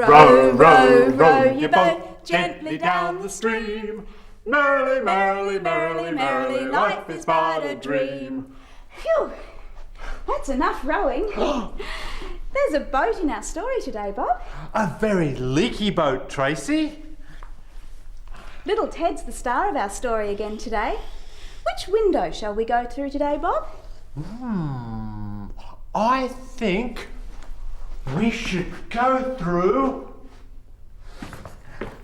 Row, row, row your boat gently down the stream. Merrily, merrily, merrily, merrily, life is but a dream. Phew, that's enough rowing. There's a boat in our story today, Bob. A very leaky boat, Tracy. Little Ted's the star of our story again today. Which window shall we go through today, Bob? I think we should go through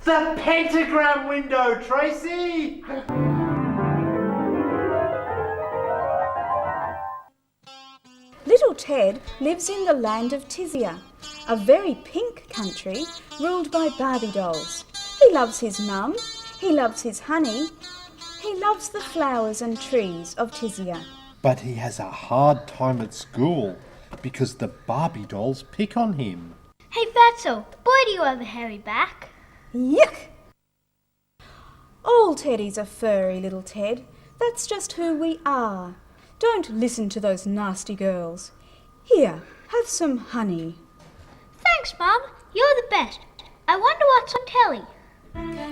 the pentagram window, Tracy! Little Ted lives in the land of Tizia, a very pink country ruled by Barbie dolls. He loves his mum, he loves his honey, he loves the flowers and trees of Tizia. But he has a hard time at school because the Barbie dolls pick on him. Hey Fatso, why do you have a hairy back? Yuck! All teddies are furry, little Ted. That's just who we are. Don't listen to those nasty girls. Here, have some honey. Thanks, Mum. You're the best. I wonder what's on telly.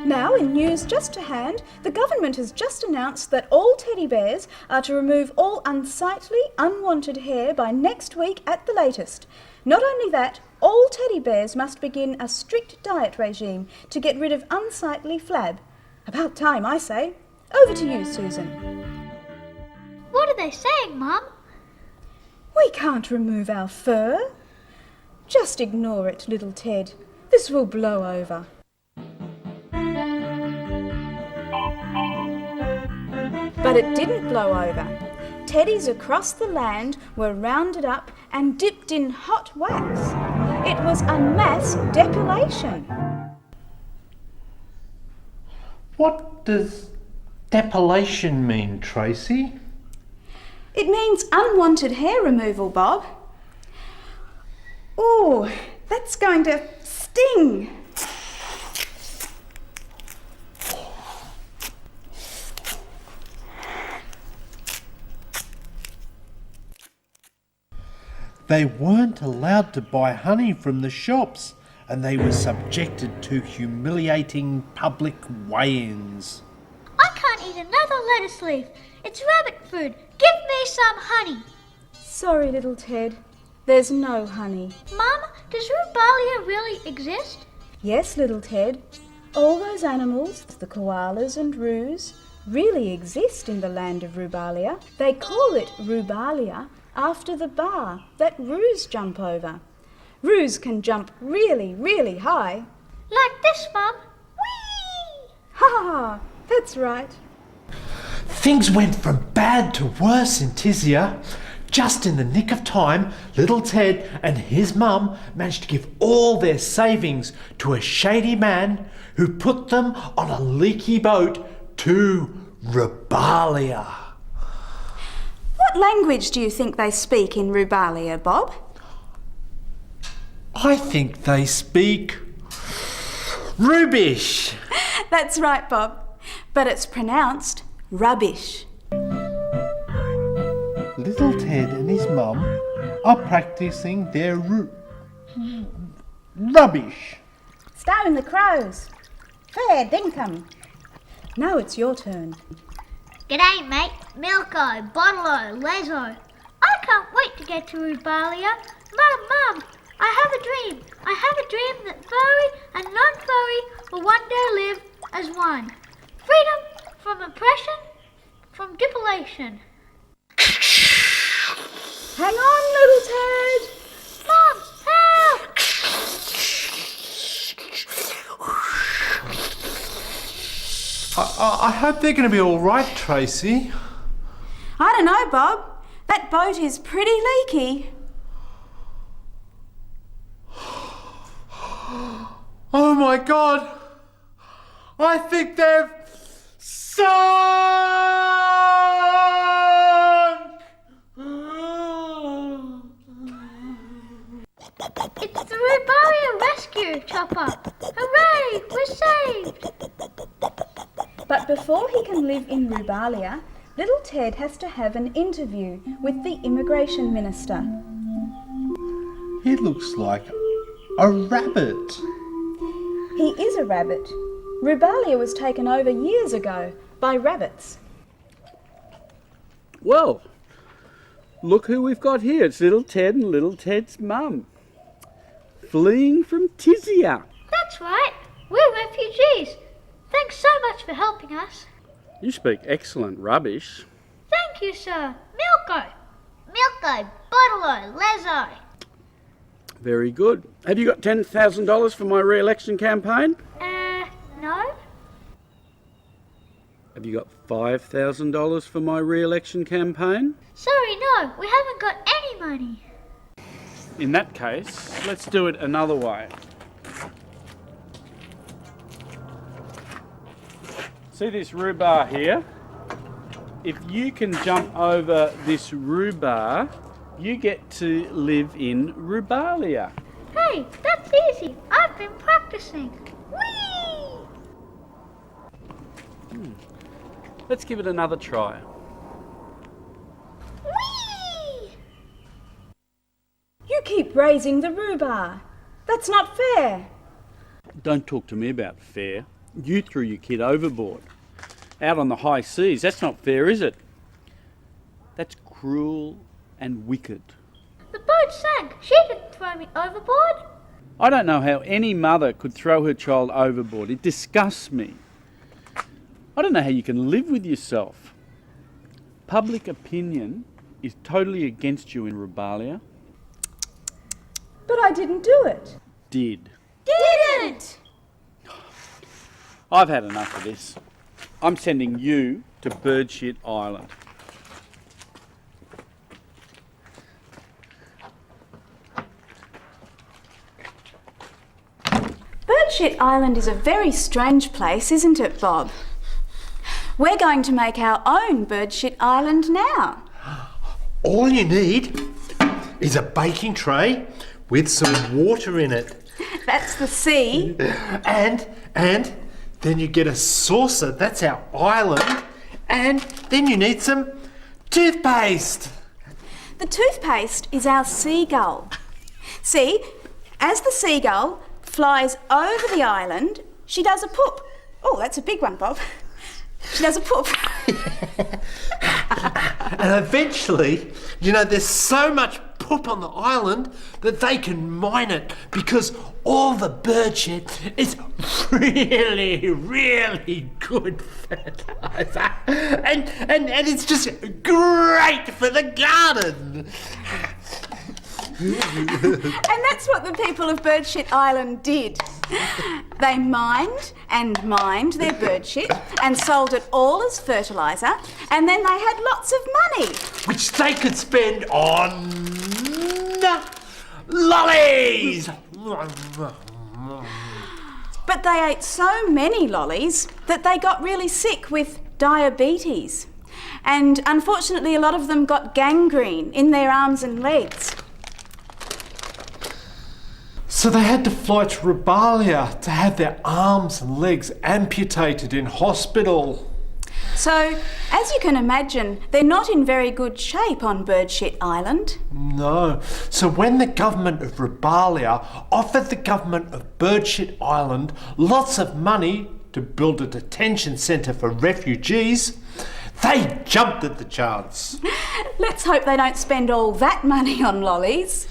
Now, in news just to hand, the government has just announced that all teddy bears are to remove all unsightly, unwanted hair by next week at the latest. Not only that, all teddy bears must begin a strict diet regime to get rid of unsightly flab. About time, I say. Over to you, Susan. What are they saying, Mum? We can't remove our fur. Just ignore it, little Ted. This will blow over. But it didn't blow over. Teddies across the land were rounded up and dipped in hot wax. It was a mass depilation. What does depilation mean, Tracy? It means unwanted hair removal, Bob. Ooh, that's going to sting. They weren't allowed to buy honey from the shops, and they were subjected to humiliating public weigh-ins. I can't eat another lettuce leaf. It's rabbit food. Give me some honey. Sorry, little Ted. There's no honey. Mum, does Rubalia really exist? Yes, little Ted. All those animals, the koalas and roos, really exist in the land of Rubalia. They call it Rubalia after the bar that roos jump over. Roos can jump really, really high. Like this, Mum. Whee! Ha ha! That's right. Things went from bad to worse in Tizia. Just in the nick of time, little Ted and his mum managed to give all their savings to a shady man who put them on a leaky boat to Rubalia. What language do you think they speak in Rubalia, Bob? I think they speak Rubish. That's right, Bob. But it's pronounced rubbish. Little Ted and his mum are practicing their rubbish. Starting the crows. Fair dinkum. Now it's your turn. G'day, mate. Milko, Bottlo, Lezo. I can't wait to get to Rubalia. Mum, I have a dream. I have a dream that furry and non-furry will one day live as one. Freedom from oppression, from depilation. Hang on, little Ted. Mum, help! I hope they're going to be all right, Tracy. I don't know, Bob. That boat is pretty leaky. Oh my God! I think they've sunk! It's the Rubalia Rescue Chopper. Hooray, we're saved! But before he can live in Rubalia, little Ted has to have an interview with the immigration minister. He looks like a rabbit. He is a rabbit. Rubalia was taken over years ago by rabbits. Well, look who we've got here. It's little Ted and little Ted's mum. Fleeing from Tizia. That's right. We're refugees. Thanks so much for helping us. You speak excellent rubbish. Thank you, sir. Milko. Milko, Bottle-o, Lezo. Very good. Have you got $10,000 for my re-election campaign? No? Have you got $5,000 for my re-election campaign? Sorry, no. We haven't got any money. In that case, let's do it another way. See this rhubarb here? If you can jump over this rhubarb, you get to live in Rubalia. Hey, that's easy. I've been practicing. Whee! Let's give it another try. Whee! You keep raising the rhubarb. That's not fair. Don't talk to me about fair. You threw your kid overboard. Out on the high seas. That's not fair, is it? That's cruel and wicked. The boat sank. She didn't throw me overboard. I don't know how any mother could throw her child overboard. It disgusts me. I don't know how you can live with yourself. Public opinion is totally against you in Rubalia. But I didn't do it. Did. Didn't! I've had enough of this. I'm sending you to Birdshit Island. Birdshit Island is a very strange place, isn't it, Bob? We're going to make our own Birdshit Island now. All you need is a baking tray with some water in it. That's the sea. And then you get a saucer, that's our island. And then you need some toothpaste. The toothpaste is our seagull. See, as the seagull flies over the island, she does a poop. Oh, that's a big one, Bob. She does a poop. And eventually, there's so much poop on the island that they can mine it because all the bird shit is really, really good fertilizer. And it's just great for the garden. And that's what the people of Birdshit Island did. They mined and mined their bird shit and sold it all as fertiliser, and then they had lots of money. Which they could spend on lollies. But they ate so many lollies that they got really sick with diabetes. And unfortunately, a lot of them got gangrene in their arms and legs. So they had to fly to Rubalia to have their arms and legs amputated in hospital. So, as you can imagine, they're not in very good shape on Birdshit Island. No. So when the government of Rubalia offered the government of Birdshit Island lots of money to build a detention centre for refugees, they jumped at the chance. Let's hope they don't spend all that money on lollies.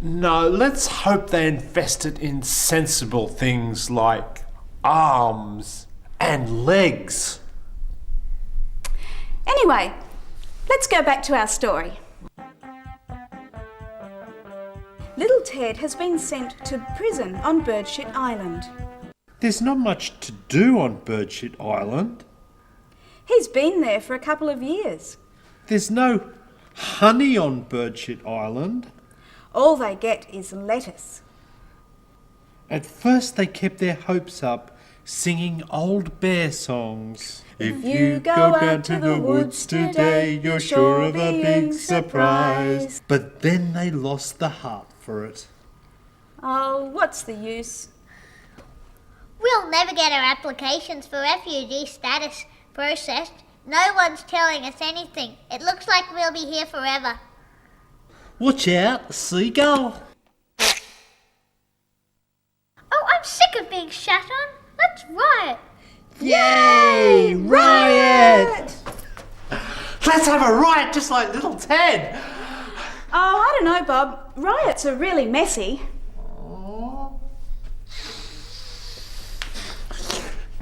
No, let's hope they invest it in sensible things like arms and legs. Anyway, let's go back to our story. Little Ted has been sent to prison on Birdshit Island. There's not much to do on Birdshit Island. He's been there for a couple of years. There's no honey on Birdshit Island. All they get is lettuce. At first they kept their hopes up, singing old bear songs. If you go out to the woods today, you're sure of a big surprise. But then they lost the heart for it. Oh, what's the use? We'll never get our applications for refugee status processed. No one's telling us anything. It looks like we'll be here forever. Watch out, seagull. Oh, I'm sick of being shat on. Let's riot. Yay! Riot! Let's have a riot just like little Ted. Oh, I don't know, Bob. Riots are really messy.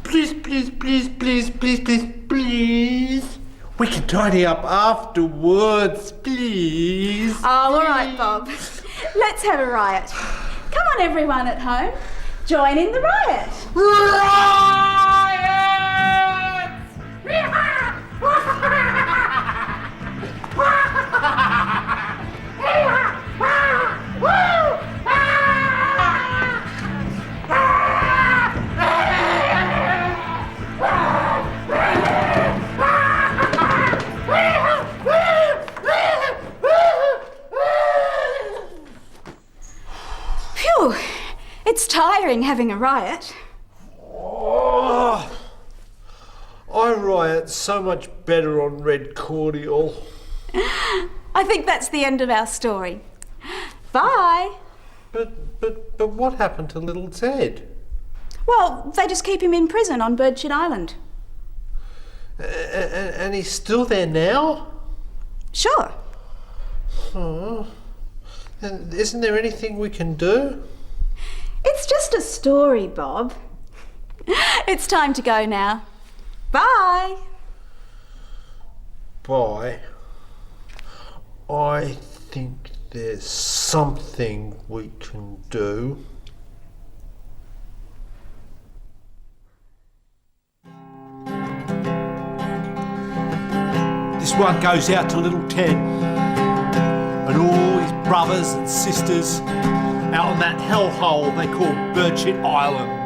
Please, please, please, please, please, please, please. We can tidy up afterwards, please. Oh, all right, Bob. Let's have a riot. Come on, everyone at home. Join in the riot. Phew, it's tiring having a riot. Oh, I riot so much better on red cordial. I think that's the end of our story. Bye. But what happened to little Ted? Well, they just keep him in prison on Birdshit Island. And he's still there now? Sure. Oh. And isn't there anything we can do? It's just a story, Bob. It's time to go now. Bye. Bye. I think there's something we can do. This one goes out to little Ted and all his brothers and sisters out on that hellhole they call Birdshit Island.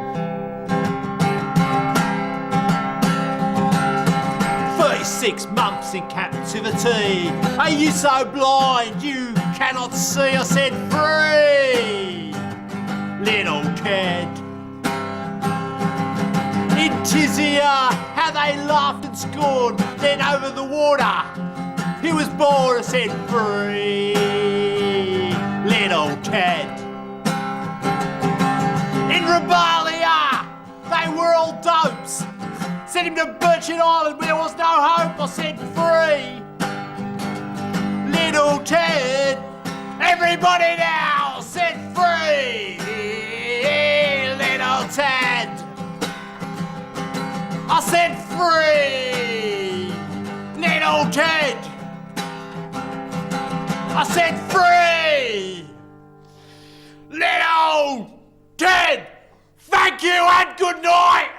36 months in captivity. Are you so blind you cannot see? I said free, little Ted. In Tizia, how they laughed and scorned. Then over the water, he was born. I said free, little Ted. In Rebalia, they were all dopes. Sent him to Birdshit Island where there was no hope. I said free, little Ted. Everybody now said free, little Ted. I said free, little Ted. I said free, little Ted. Thank you and good night.